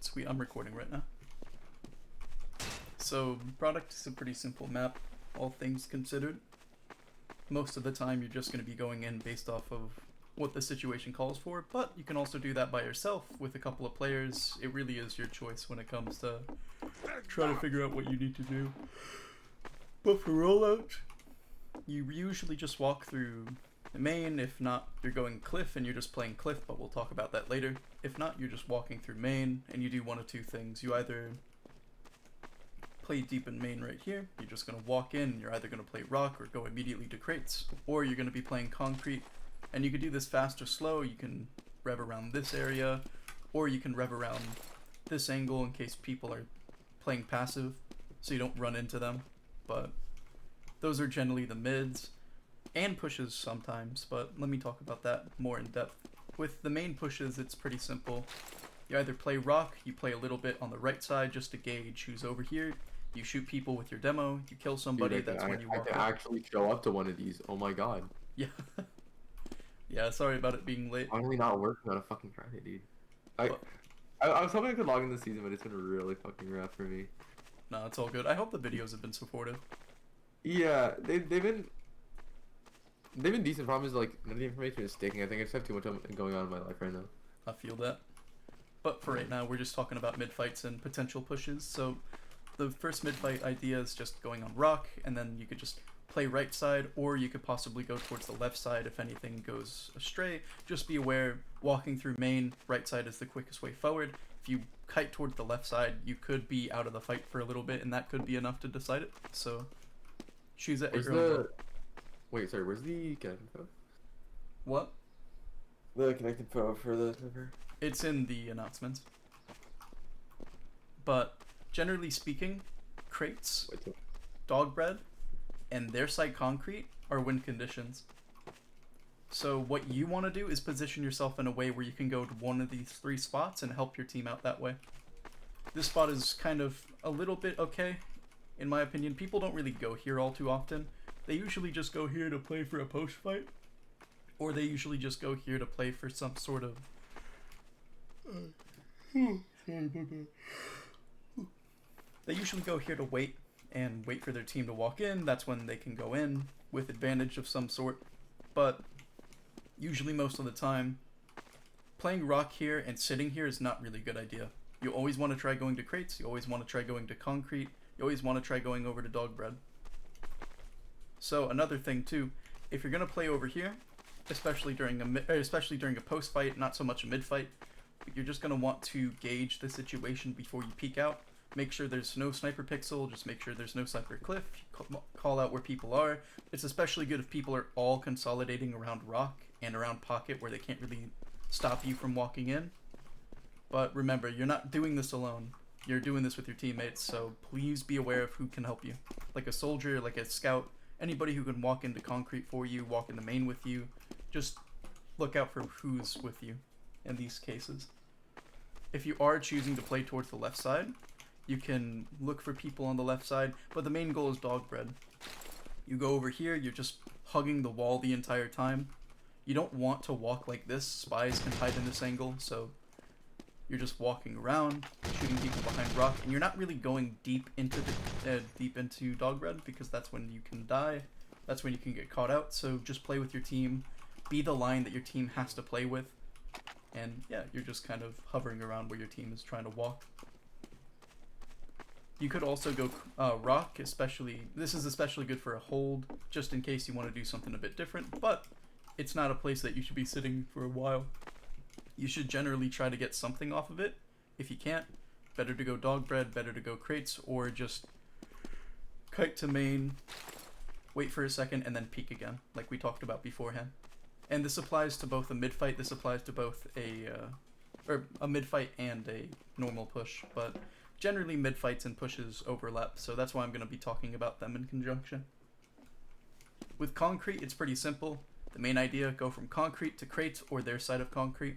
Sweet, I'm recording right now. So, product is a pretty simple map, all things considered. Most of the time you're just going to be going in based off of what the situation calls for, but you can also do that by yourself with a couple of players. It really is your choice when it comes to trying to figure out what you need to do. But for rollout, you usually just walk through the main. If not, you're going cliff and you're just playing cliff, but we'll talk about that later. If not, you're just walking through main and you do one of two things. You either play deep in main right here, you're just going to walk in, you're either going to play rock or go immediately to crates, or you're going to be playing concrete, and you can do this fast or slow. You can rev around this area, or you can rev around this angle in case people are playing passive, so you don't run into them. But those are generally the mids, and pushes sometimes, but let me talk about that more in depth. With the main pushes, it's pretty simple. You either play rock, you play a little bit on the right side just to gauge who's over here, you shoot people with your demo, you kill somebody. Dude, that's when you I walk can up. actually show up to one of these. Oh my god. Yeah. Yeah, sorry about it being late. Finally not working on a fucking Friday, dude. But, I was hoping I could log in this season, but it's been really fucking rough for me. no, it's all good. I hope the videos have been supportive. Yeah, they've been decent. Problem is, like, none of the information is sticking. I think I just have too much going on in my life right now. I feel that. But for right now, we're just talking about mid fights and potential pushes. So the first mid fight idea is just going on rock, and then you could just play right side, or you could possibly go towards the left side if anything goes astray. Just be aware, walking through main, right side is the quickest way forward. If you kite towards the left side, you could be out of the fight for a little bit, and that could be enough to decide it. So choose it at your own. Wait, sorry, where's the connected info? What? The connected info for the server? It's in the announcements. But generally speaking, crates, dog bread, and their side concrete are win conditions. So what you want to do is position yourself in a way where you can go to one of these three spots and help your team out that way. This spot is kind of a little bit okay, in my opinion. People don't really go here all too often. They usually just go here to play for a post fight, or they usually just go here to play for some sort of they usually go here to wait for their team to walk in. That's when they can go in with advantage of some sort. But usually most of the time, playing rock here and sitting here is not really a good idea. You always want to try going to crates, you always want to try going to concrete, you always want to try going over to dog bread. So another thing too, if you're going to play over here, especially during a post fight, not so much a mid fight, but you're just going to want to gauge the situation before you peek out. Make sure there's no sniper pixel, just make sure there's no sniper cliff, call out where people are. It's especially good if people are all consolidating around rock and around pocket where they can't really stop you from walking in. But remember, you're not doing this alone. You're doing this with your teammates, so please be aware of who can help you. Like a soldier, like a scout, anybody who can walk into concrete for you, walk into main with you. Just look out for who's with you in these cases. If you are choosing to play towards the left side, you can look for people on the left side, but the main goal is dog bread. You go over here, you're just hugging the wall the entire time. You don't want to walk like this. Spies can hide in this angle, so you're just walking around, shooting people behind rock, and you're not really going deep into dog bread, because that's when you can die. That's when you can get caught out. So just play with your team, be the line that your team has to play with, and yeah, you're just kind of hovering around where your team is trying to walk. You could also go rock, this is especially good for a hold, just in case you want to do something a bit different, but it's not a place that you should be sitting for a while. You should generally try to get something off of it. If you can't, better to go dog bread, better to go crates, or just kite to main, wait for a second, and then peek again, like we talked about beforehand. And this applies to both a mid-fight, this applies to both a mid-fight and a normal push, but generally mid-fights and pushes overlap, so that's why I'm going to be talking about them in conjunction. With concrete, it's pretty simple. The main idea, go from concrete to crates or their side of concrete.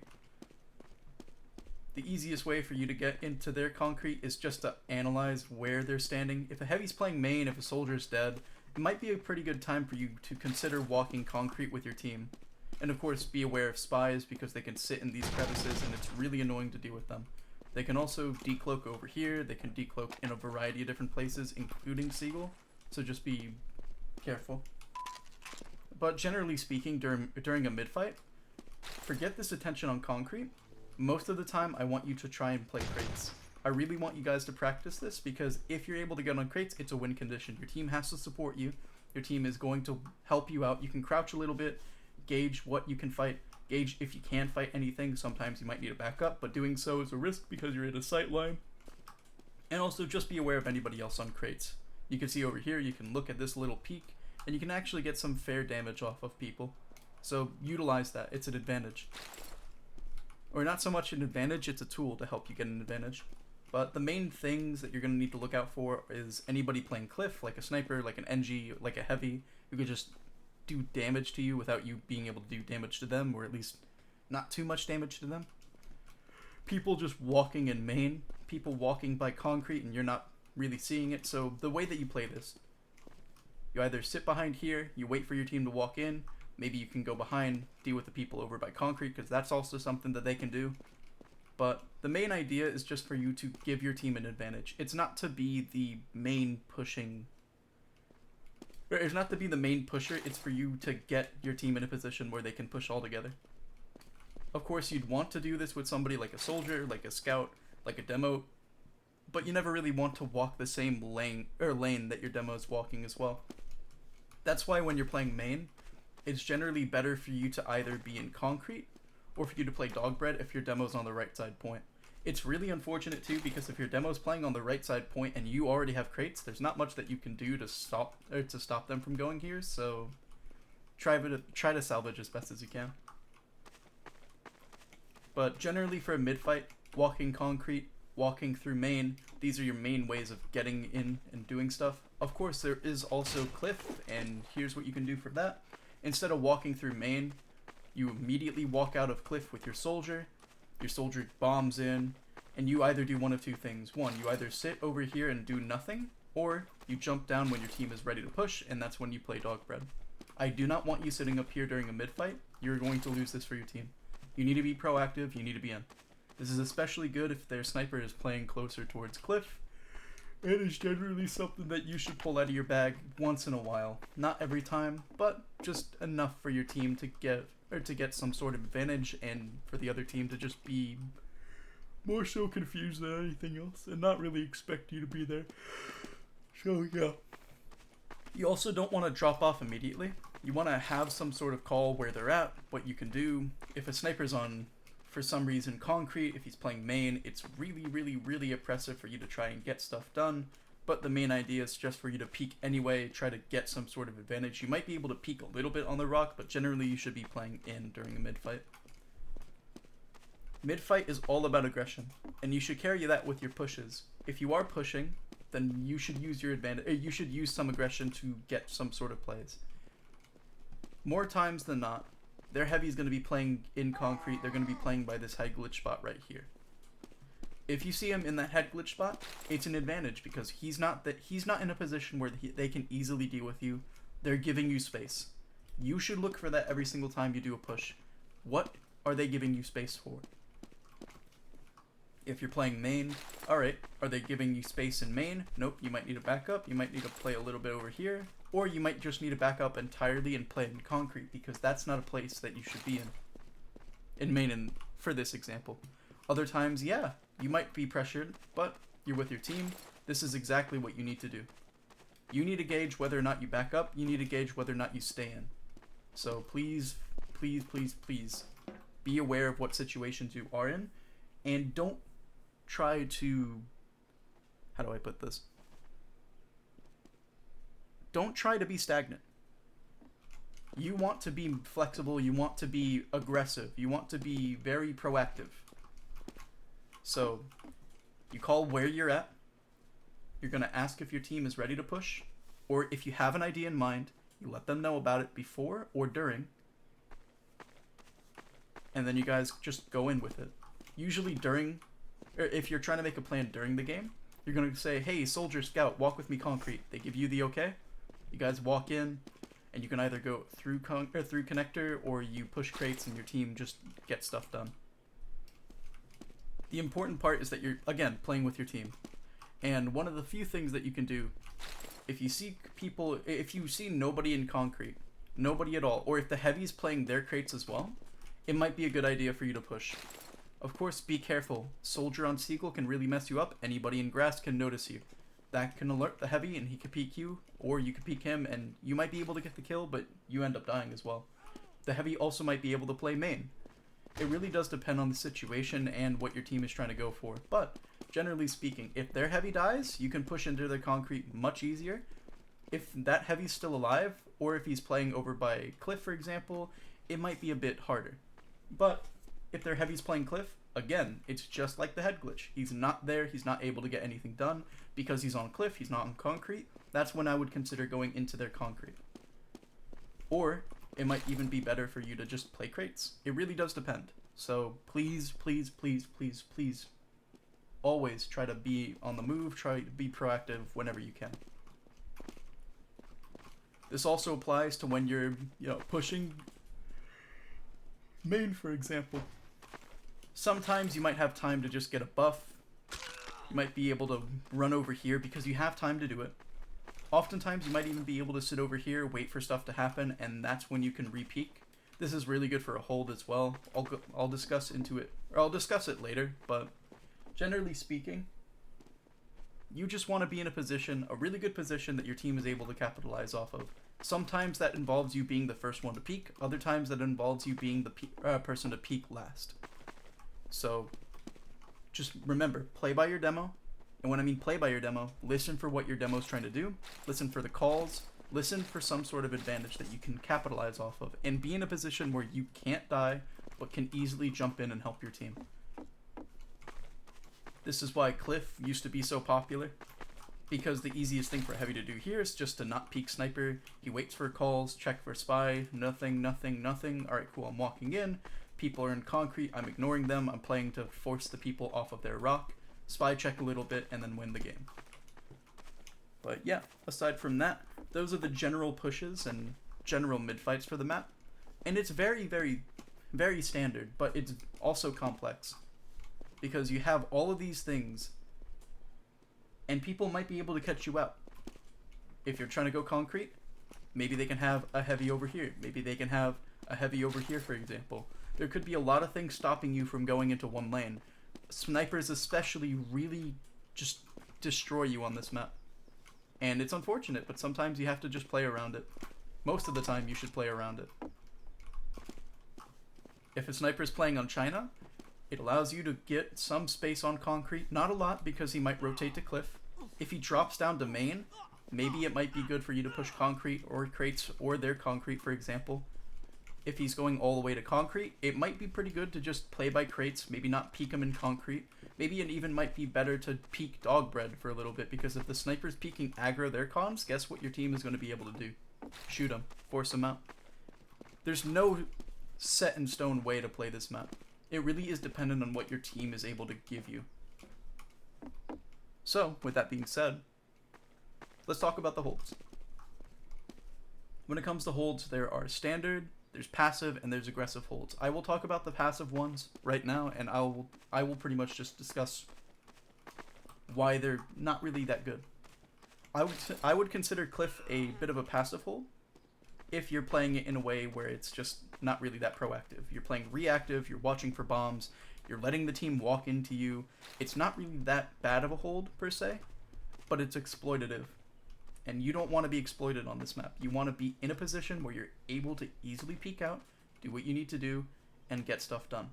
The easiest way for you to get into their concrete is just to analyze where they're standing. If a heavy's playing main, if a soldier's dead, it might be a pretty good time for you to consider walking concrete with your team. And of course, be aware of spies because they can sit in these crevices and it's really annoying to deal with them. They can also decloak over here. They can decloak in a variety of different places, including Seagull. So just be careful. But generally speaking, during a mid-fight, forget this attention on concrete. Most of the time, I want you to try and play crates. I really want you guys to practice this, because if you're able to get on crates, it's a win condition. Your team has to support you. Your team is going to help you out. You can crouch a little bit, gauge what you can fight, gauge if you can fight anything. Sometimes you might need a backup, but doing so is a risk because you're in a sight line. And also just be aware of anybody else on crates. You can see over here, you can look at this little peak, and you can actually get some fair damage off of people. So utilize that. It's an advantage. Or not so much an advantage, it's a tool to help you get an advantage. But the main things that you're going to need to look out for is anybody playing cliff, like a sniper, like an NG, like a heavy, who could just do damage to you without you being able to do damage to them, or at least not too much damage to them. People just walking in main, people walking by concrete and you're not really seeing it. So the way that you play this, you either sit behind here, you wait for your team to walk in, maybe you can go behind, deal with the people over by concrete, because that's also something that they can do. But the main idea is just for you to give your team an advantage. It's not to be the main pushing. It's not to be the main pusher, it's for you to get your team in a position where they can push all together. Of course, you'd want to do this with somebody like a soldier, like a scout, like a demo, but you never really want to walk the same lane that your demo is walking as well. That's why when you're playing main, it's generally better for you to either be in concrete or for you to play dog bread if your demo's on the right side point. It's really unfortunate too, because if your demo's playing on the right side point and you already have crates, there's not much that you can do to stop them from going here. So try to salvage as best as you can. But generally for a mid fight, walking concrete, walking through main, these are your main ways of getting in and doing stuff. Of course, there is also cliff, and here's what you can do for that. Instead of walking through main, you immediately walk out of cliff with your soldier bombs in, and you either do one of two things. One, you either sit over here and do nothing, or you jump down when your team is ready to push, and that's when you play dog bread. I do not want you sitting up here during a mid fight. You're going to lose this for your team. You need to be proactive, you need to be in. This is especially good if their sniper is playing closer towards cliff. It is generally something that you should pull out of your bag once in a while. Not every time, but just enough for your team to get some sort of advantage, and for the other team to just be more so confused than anything else and not really expect you to be there. So yeah. You also don't want to drop off immediately. You want to have some sort of call where they're at, what you can do. If a sniper's on, for some reason, concrete, if he's playing main, it's really, really, really oppressive for you to try and get stuff done. But the main idea is just for you to peek anyway, try to get some sort of advantage. You might be able to peek a little bit on the rock, but generally you should be playing in during a mid-fight. Mid-fight is all about aggression, and you should carry that with your pushes. If you are pushing, then you should use your advantage. You should use some aggression to get some sort of plays. More times than not, their heavy is going to be playing in concrete. They're going to be playing by this head glitch spot right here. If you see him in that head glitch spot, it's an advantage because he's not in a position where they can easily deal with you. They're giving you space. You should look for that every single time you do a push. What are they giving you space for? If you're playing main, alright, are they giving you space in main? Nope, you might need a backup, you might need to play a little bit over here, or you might just need a backup entirely and play in concrete, because that's not a place that you should be in main, for this example. Other times, yeah, you might be pressured, but you're with your team. This is exactly what you need to do. You need to gauge whether or not you back up, you need to gauge whether or not you stay in. So please, please, please, please, be aware of what situations you are in, and don't try to, how do I put this? Don't try to be stagnant. You want to be flexible, you want to be aggressive, you want to be very proactive. So, you call where you're at, you're going to ask if your team is ready to push, or if you have an idea in mind, you let them know about it before or during, and then you guys just go in with it. Usually during, or if you're trying to make a plan during the game, you're going to say, hey, soldier, scout, walk with me concrete. They give you the okay. You guys walk in, and you can either go through through connector, or you push crates and your team just gets stuff done. The important part is that you're, again, playing with your team. And one of the few things that you can do, if you see nobody in concrete, nobody at all, or if the heavy's playing their crates as well, it might be a good idea for you to push. Of course, be careful. Soldier on Seagull can really mess you up. Anybody in grass can notice you. That can alert the heavy and he can peek you, or you can peek him and you might be able to get the kill, but you end up dying as well. The heavy also might be able to play main. It really does depend on the situation and what your team is trying to go for, but generally speaking, if their heavy dies, you can push into their concrete much easier. If that heavy's still alive, or if he's playing over by Cliff, for example, it might be a bit harder. But if their heavy's playing Cliff, again, it's just like the head glitch. He's not there, he's not able to get anything done because he's on Cliff, he's not on concrete. That's when I would consider going into their concrete. Or it might even be better for you to just play crates. It really does depend. So please, please, please, please, please, always try to be on the move, try to be proactive whenever you can. This also applies to when you're, pushing main, for example. Sometimes you might have time to just get a buff. You might be able to run over here because you have time to do it. Oftentimes you might even be able to sit over here, wait for stuff to happen, and that's when you can re-peek. This is really good for a hold as well. I'll discuss it later, but generally speaking, you just want to be in a really good position that your team is able to capitalize off of. Sometimes that involves you being the first one to peek. Other times that involves you being the person to peek last. So just remember, play by your demo. And when I mean play by your demo, listen for what your demo is trying to do. Listen for the calls. Listen for some sort of advantage that you can capitalize off of. And be in a position where you can't die, but can easily jump in and help your team. This is why Cliff used to be so popular. Because the easiest thing for Heavy to do here is just to not peek Sniper. He waits for calls, check for spy, nothing, nothing, nothing. Alright, cool, I'm walking in. People are in concrete, I'm ignoring them. I'm playing to force the people off of their rock. Spy check a little bit, and then win the game. But yeah, aside from that, those are the general pushes and general mid-fights for the map. And it's very, very, very standard, but it's also complex. Because you have all of these things, and people might be able to catch you out. If you're trying to go concrete, maybe they can have a heavy over here. Maybe they can have a heavy over here, for example. There could be a lot of things stopping you from going into one lane. Snipers especially really just destroy you on this map. And it's unfortunate, but sometimes you have to just play around it. Most of the time you should play around it. If a sniper is playing on China, it allows you to get some space on concrete. Not a lot, because he might rotate to Cliff. If he drops down to main, maybe it might be good for you to push concrete or crates or their concrete, for example. If he's going all the way to concrete, it might be pretty good to just play by crates, maybe not peek him in concrete. Maybe it even might be better to peek dog bread for a little bit, because if the sniper's peeking aggro their cons, guess what your team is going to be able to do? Shoot him. Force him out. There's no set in stone way to play this map. It really is dependent on what your team is able to give you. So, with that being said, let's talk about the holds. When it comes to holds, there are standard, there's passive, and there's aggressive holds. I will talk about the passive ones right now, and I will pretty much just discuss why they're not really that good. I would consider Cliff a bit of a passive hold if you're playing it in a way where it's just not really that proactive. You're playing reactive, you're watching for bombs, you're letting the team walk into you. It's not really that bad of a hold, per se, but it's exploitative. And you don't want to be exploited on this map. You want to be in a position where you're able to easily peek out, do what you need to do, and get stuff done.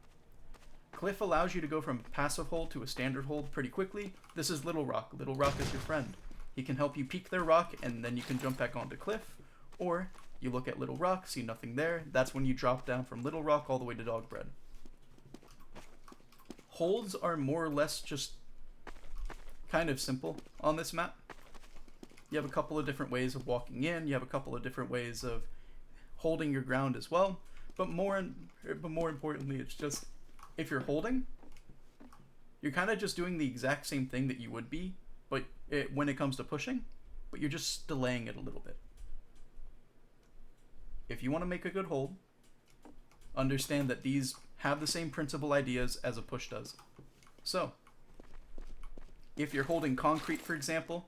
Cliff allows you to go from passive hold to a standard hold pretty quickly. This is Little Rock. Little Rock is your friend. He can help you peek their rock, and then you can jump back onto Cliff. Or you look at Little Rock, see nothing there. That's when you drop down from Little Rock all the way to Dog Bread. Holds are more or less just kind of simple on this map. You have a couple of different ways of walking in. You have a couple of different ways of holding your ground as well. But more importantly, it's just, if you're holding, you're kind of just doing the exact same thing that you would be, but when it comes to pushing, but you're just delaying it a little bit. If you want to make a good hold, understand that these have the same principal ideas as a push does. So, if you're holding concrete, for example,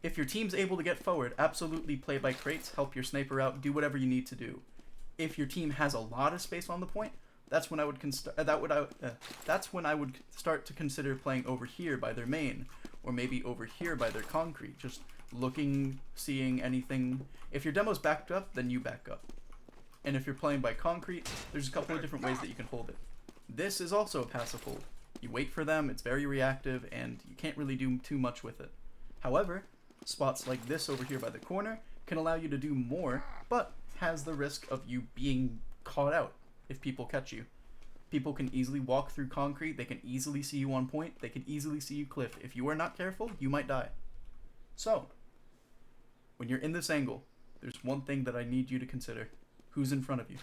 if your team's able to get forward, absolutely play by crates, help your sniper out, do whatever you need to do. If your team has a lot of space on the point, that's when I would that's when I would start to consider playing over here by their main, or maybe over here by their concrete, just looking, seeing anything. If your demo's backed up, then you back up. And if you're playing by concrete, there's a couple of different ways that you can hold it. This is also a passive hold. You wait for them, it's very reactive, and you can't really do too much with it. However, spots like this over here by the corner can allow you to do more, but has the risk of you being caught out if people catch you. People can easily walk through concrete, they can easily see you on point, they can easily see you cliff. If you are not careful, you might die. So, when you're in this angle, there's one thing that I need you to consider. Who's in front of you?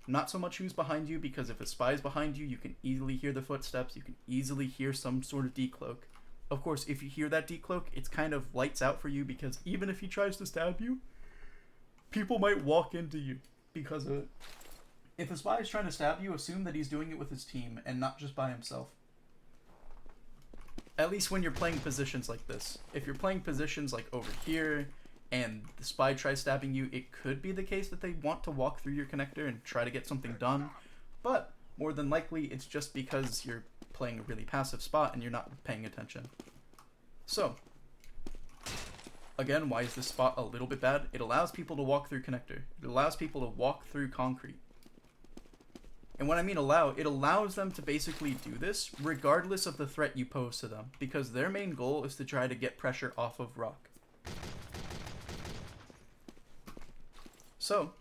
Not so much who's behind you, because if a spy's behind you, you can easily hear the footsteps, you can easily hear some sort of decloak. Of course, if you hear that decloak, it's kind of lights out for you, because even if he tries to stab you, people might walk into you because of it. If a spy is trying to stab you, assume that he's doing it with his team and not just by himself. At least when you're playing positions like this. If you're playing positions like over here, and the spy tries stabbing you, it could be the case that they want to walk through your connector and try to get something done, but more than likely it's just because you're playing a really passive spot and you're not paying attention. So, again, why is this spot a little bit bad? It allows people to walk through connector. It allows people to walk through concrete. And when I mean allow, it allows them to basically do this regardless of the threat you pose to them, because their main goal is to try to get pressure off of rock. So,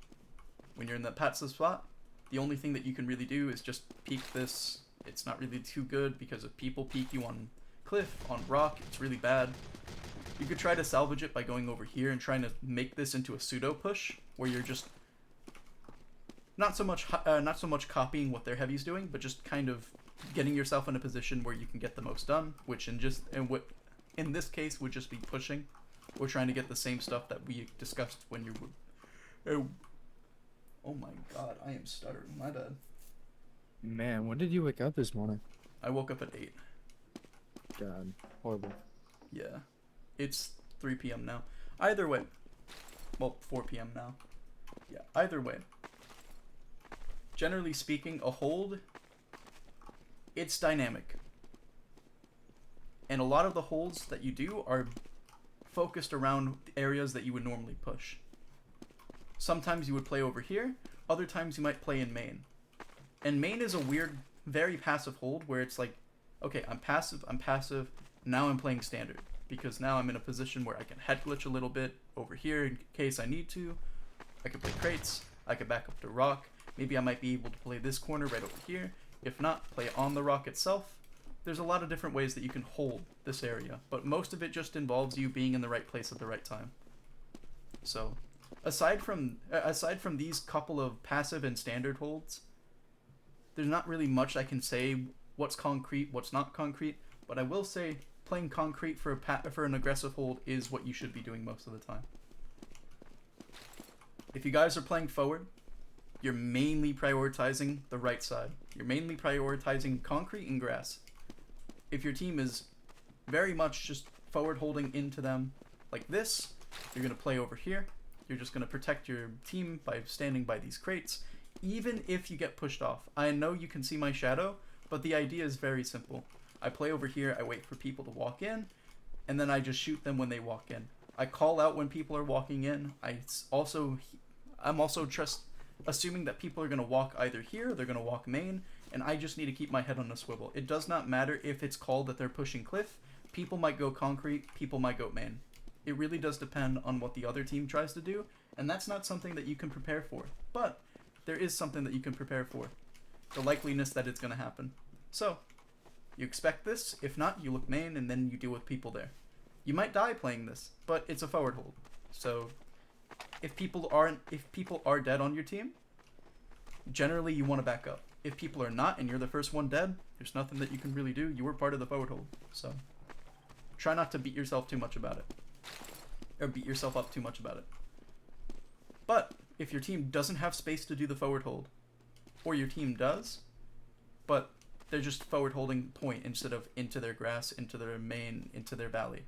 when you're in that passive spot, the only thing that you can really do is just peek this. It's not really too good, because if people peek you on cliff, on rock, it's really bad. You could try to salvage it by going over here and trying to make this into a pseudo push, where you're just not so much copying what their heavy's doing, but just kind of getting yourself in a position where you can get the most done, which in this case would just be pushing, or trying to get the same stuff that we discussed when you were. Oh my god, I am stuttering. My bad. Man, when did you wake up this morning? I woke up at 8. God, horrible. Yeah. It's 3 p.m. now. Either way. Well, 4 p.m. now. Yeah, either way. Generally speaking, a hold, it's dynamic. And a lot of the holds that you do are focused around areas that you would normally push. Sometimes you would play over here, other times you might play in main. And main is a weird, very passive hold where it's like, okay, I'm passive, now I'm playing standard. Because now I'm in a position where I can head glitch a little bit over here in case I need to. I can play crates, I can back up to rock, maybe I might be able to play this corner right over here. If not, play on the rock itself. There's a lot of different ways that you can hold this area, but most of it just involves you being in the right place at the right time. So, aside from these couple of passive and standard holds, there's not really much I can say what's concrete, what's not concrete, but I will say playing concrete for an aggressive hold is what you should be doing most of the time. If you guys are playing forward, you're mainly prioritizing the right side. You're mainly prioritizing concrete and grass. If your team is very much just forward holding into them like this, you're going to play over here. You're just going to protect your team by standing by these crates, even if you get pushed off. I know you can see my shadow, but the idea is very simple. I play over here, I wait for people to walk in, and then I just shoot them when they walk in. I call out when people are walking in. I'm also assuming that people are going to walk either here, or they're going to walk main, and I just need to keep my head on a swivel. It does not matter if it's called that they're pushing cliff. People might go concrete, people might go main. It really does depend on what the other team tries to do, and that's not something that you can prepare for. But there is something that you can prepare for. The likeliness that it's going to happen. So, you expect this. If not, you look main, and then you deal with people there. You might die playing this, but it's a forward hold. So, if people are dead on your team, generally you want to back up. If people are not, and you're the first one dead, there's nothing that you can really do. You were part of the forward hold. So, try not to beat yourself too much about it. Or beat yourself up too much about it. But, if your team doesn't have space to do the forward hold, or your team does, but They're just forward holding point instead of into their grass, into their main, into their valley.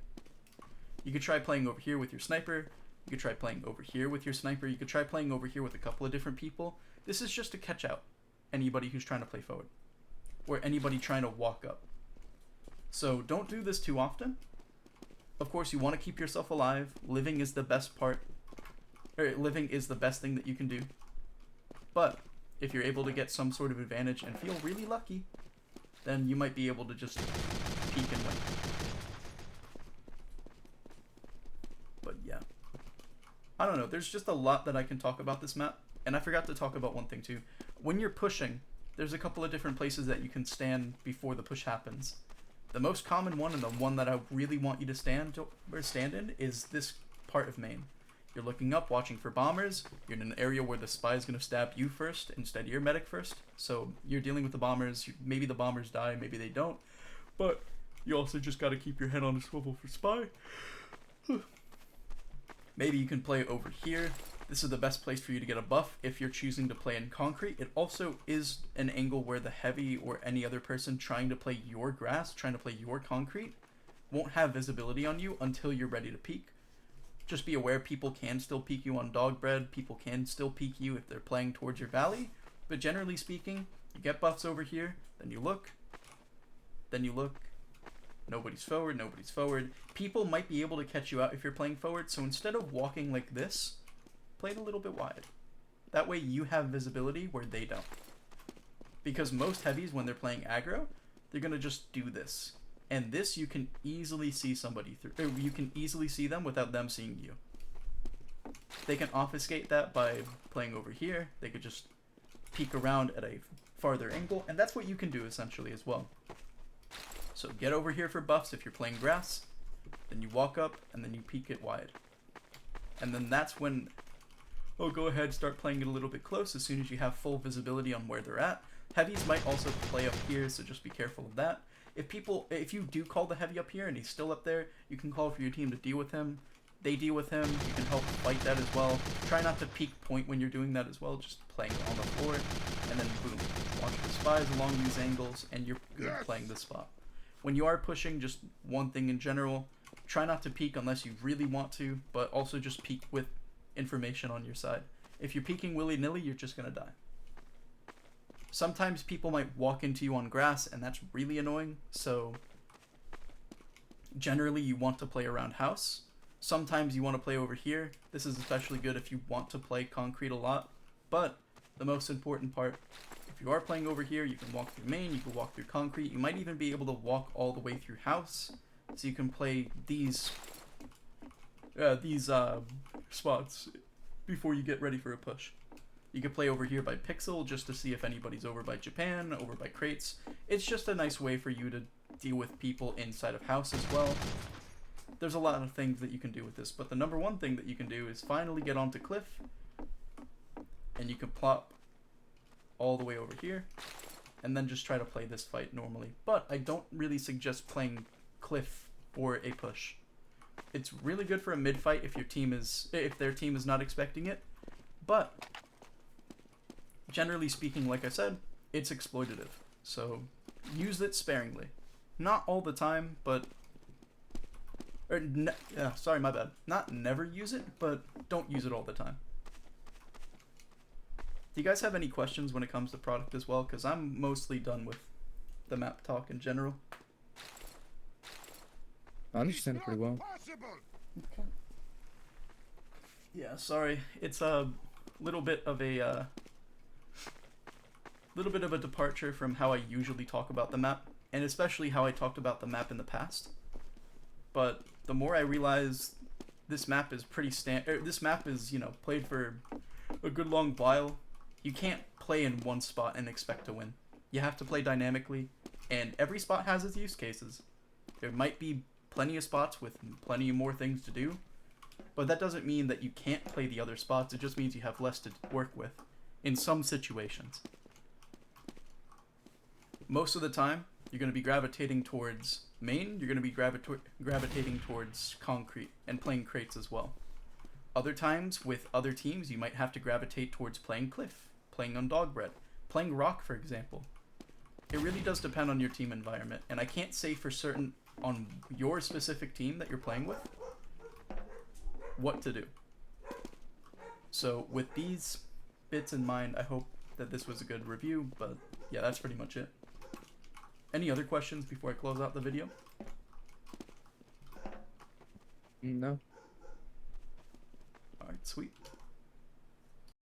You could try playing over here with your sniper. You could try playing over here with your sniper. You could try playing over here with a couple of different people. This is just to catch out anybody who's trying to play forward. Or anybody trying to walk up. So don't do this too often. Of course, you want to keep yourself alive. Living is the best part. Or living is the best thing that you can do. But if you're able to get some sort of advantage and feel really lucky, then you might be able to just peek and win. But yeah. I don't know, there's just a lot that I can talk about this map. And I forgot to talk about one thing too. When you're pushing, there's a couple of different places that you can stand before the push happens. The most common one, and the one that I really want you to stand in, is this part of main. You're looking up, watching for bombers. You're in an area where the spy is going to stab you first instead of your medic first. So you're dealing with the bombers. Maybe the bombers die, maybe they don't. But you also just got to keep your head on a swivel for spy. Maybe you can play over here. This is the best place for you to get a buff if you're choosing to play in concrete. It also is an angle where the heavy or any other person trying to play your grass, trying to play your concrete, won't have visibility on you until you're ready to peek. Just be aware people can still peek you on dog bread. People can still peek you if they're playing towards your valley. But generally speaking, you get buffs over here, then you look, nobody's forward, nobody's forward. People might be able to catch you out if you're playing forward, so instead of walking like this, play it a little bit wide. That way you have visibility where they don't. Because most heavies, when they're playing aggro, they're going to just do this. And this you can easily see somebody through. Or you can easily see them without them seeing you. They can obfuscate that by playing over here. They could just peek around at a farther angle. And that's what you can do essentially as well. So get over here for buffs if you're playing grass. Then you walk up and then you peek it wide. And then that's when... Oh, go ahead, start playing it a little bit close as soon as you have full visibility on where they're at. Heavies might also play up here, so just be careful of that. If you do call the heavy up here and he's still up there, you can call for your team to deal with him. They deal with him, you can help fight that as well. Try not to peek point when you're doing that as well, just playing on the floor, and then boom. Watch the spies along these angles, and you're good playing the spot. When you are pushing, just one thing in general, try not to peek unless you really want to, but also just peek with information on your side. If you're peeking willy-nilly, you're just gonna die. Sometimes people might walk into you on grass, and that's really annoying, so generally you want to play around house. Sometimes you want to play over here. This is especially good if you want to play concrete a lot, but the most important part, if you are playing over here, you can walk through main, you can walk through concrete, you might even be able to walk all the way through house, so you can play these spots before you get ready for a push. You can play over here by pixel just to see if anybody's over by Japan, over by crates. It's just a nice way for you to deal with people inside of house as well. There's a lot of things that you can do with this, but the number one thing that you can do is finally get onto cliff, and you can plop all the way over here, and then just try to play this fight normally. But I don't really suggest playing cliff or a push. It's really good for a mid fight if their team is not expecting it, but generally speaking, like I said, it's exploitative. So use it sparingly. Not all the time, but sorry, my bad. Not never use it, but don't use it all the time. Do you guys have any questions when it comes to product as well? Because I'm mostly done with the map talk in general. I understand it pretty well. Okay. Yeah, sorry. It's a little bit of a departure from how I usually talk about the map, and especially how I talked about the map in the past. But the more I realize this map is this map is, played for a good long while. You can't play in one spot and expect to win. You have to play dynamically, and every spot has its use cases. There might be plenty of spots with plenty more things to do, but that doesn't mean that you can't play the other spots. It just means you have less to work with in some situations. Most of the time, you're going to be gravitating towards main, you're going to be gravitating towards concrete and playing crates as well. Other times, with other teams, you might have to gravitate towards playing cliff, playing on dog bread, playing rock, for example. it really does depend on your team environment, and I can't say for certain on your specific team that you're playing with what to do. So with these bits in mind, I hope that this was a good review, but yeah, that's pretty much it. Any other questions before I close out the video? No. Alright, sweet.